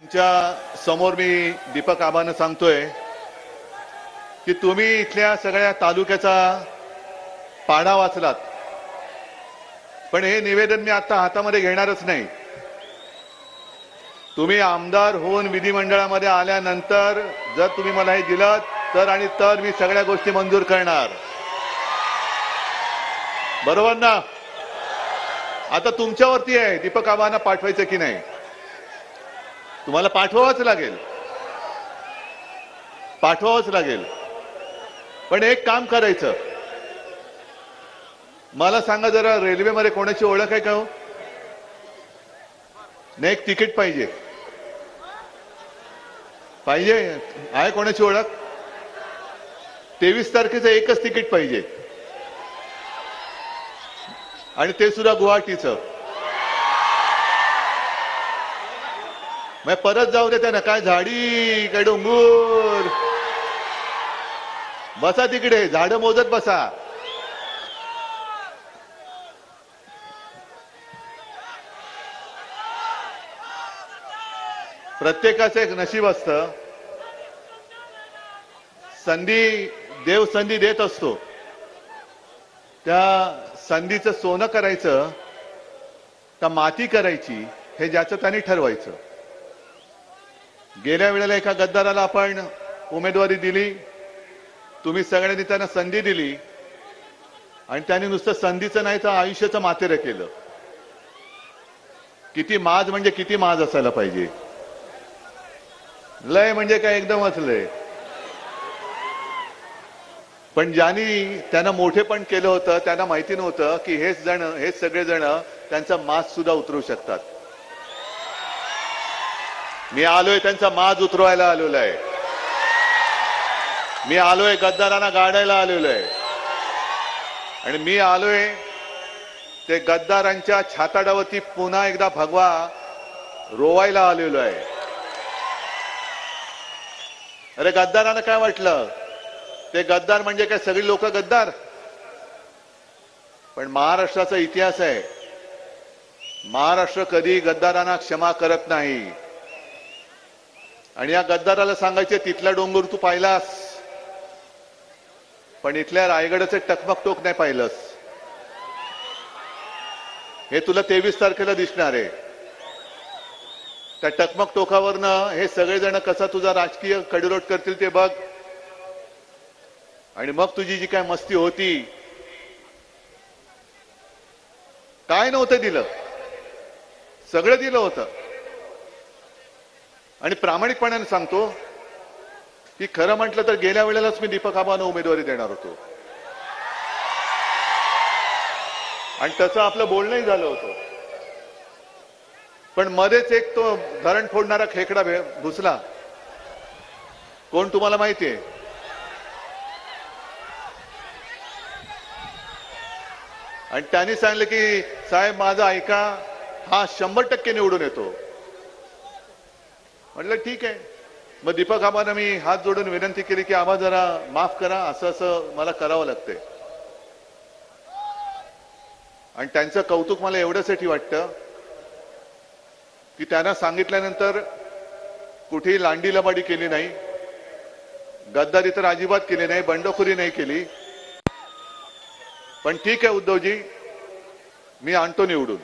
तुमच्या समोर मी दीपक आबांना सांगतोय की तुम्ही इथल्या सगळ्या तालुक्याचा पाढा वाचलात, पण हे निवेदन मी आता हातामध्ये घेणारच नाही. तुम्ही आमदार होऊन विधिमंडळामध्ये आल्यानंतर जर तुम्ही मला हे दिलं तर मी सगळ्या गोष्टी मंजूर करणार. बरोबर ना? आता तुमच्यावरती आहे दीपक आबांना पाठवायचं की नाही. तुम्हाला पाठवावंच लागेल. पण एक काम करायचं, मला सांगा जरा, रेल्वेमध्ये कोणाची ओळख आहे का हो? नाही, एक तिकीट पाहिजे. आहे कोणाची ओळख? 23 तारखेचं एकच तिकीट पाहिजे, आणि ते सुद्धा गुवाहाटीचं. मग परत जाऊ दे त्यांना. काय झाडी, काय डोंगर. बसा तिकडे, झाडं मोजत बसा. प्रत्येकाचं एक नशीब असतं. देव संधी देत असतो. त्या संधीचं सोनं करायचं का माती करायची हे ज्याचं त्यांनी ठरवायचं. गेल्या वेळेला एका गद्दाराला आपण उमेदवारी दिली, तुम्ही सगळ्यांनी त्यांना संधी दिली, आणि त्यांनी नुसतं संधीचं नाही तर आयुष्याचं मातेरं केलं. किती माज म्हणजे किती माज असायला पाहिजे. लय म्हणजे काय एकदमच लय. पण ज्यांनी त्यांना मोठेपण केलं होतं त्यांना माहिती नव्हतं की हेच सगळे जण त्यांचा माज सुद्धा उतरवू शकतात. मी आलोय त्यांचा माज उतरवायला आलेलो आहे. मी आलोय गद्दारांना गाडायला आलेलो आहे. आणि मी आलोय ते गद्दारांच्या छाताडावरती पुन्हा एकदा भगवा रोवायला आलेलो आहे. अरे गद्दारांना काय वाटलं? ते गद्दार म्हणजे काय सगळी लोक गद्दार? पण महाराष्ट्राचा इतिहास आहे, महाराष्ट्र कधी गद्दारांना क्षमा करत नाही. आणि या गद्दाराला सांगायचे, तिथला डोंगर तू पाहिलास, पण इथल्या रायगडाचे टकमक टोक नाही पाहिलंस. हे तुला 23 तारखेला दिसणार आहे. त्या टकमक टोकावरनं हे सगळेजण कसा तुझा राजकीय कडेलोट करतील ते बघ. आणि मग तुझी जी काय मस्ती होती, काय नव्हतं दिलं, सगळं दिलं होतं. आणि प्रामाणिकपणाने सांगतो की खरं म्हटलं तर गेल्या वेळेलाच मी दीपक आबांना उमेदवारी देणार होतो, आणि तसं आपलं बोलणंही झालं होतं. पण मध्येच एक तो धरण फोडणारा खेकडा घुसला. कोण तुम्हाला माहितीये? आणि त्यांनी सांगितलं की साहेब माझं ऐका, हा 100% निवडून येतो. म्हटलं ठीक आहे. मग दीपक आबांना मी हात जोडून विनंती केली की आबा जरा माफ करा, असं मला करावं लागतंय. आणि त्यांचं कौतुक मला एवढ्यासाठी वाटतं की त्यांना सांगितल्यानंतर कुठेही लांडी लबाडी केली नाही, गद्दारी तर अजिबात केली नाही, बंडखोरी नाही केली. पण ठीक आहे उद्धवजी, मी आणतो निवडून.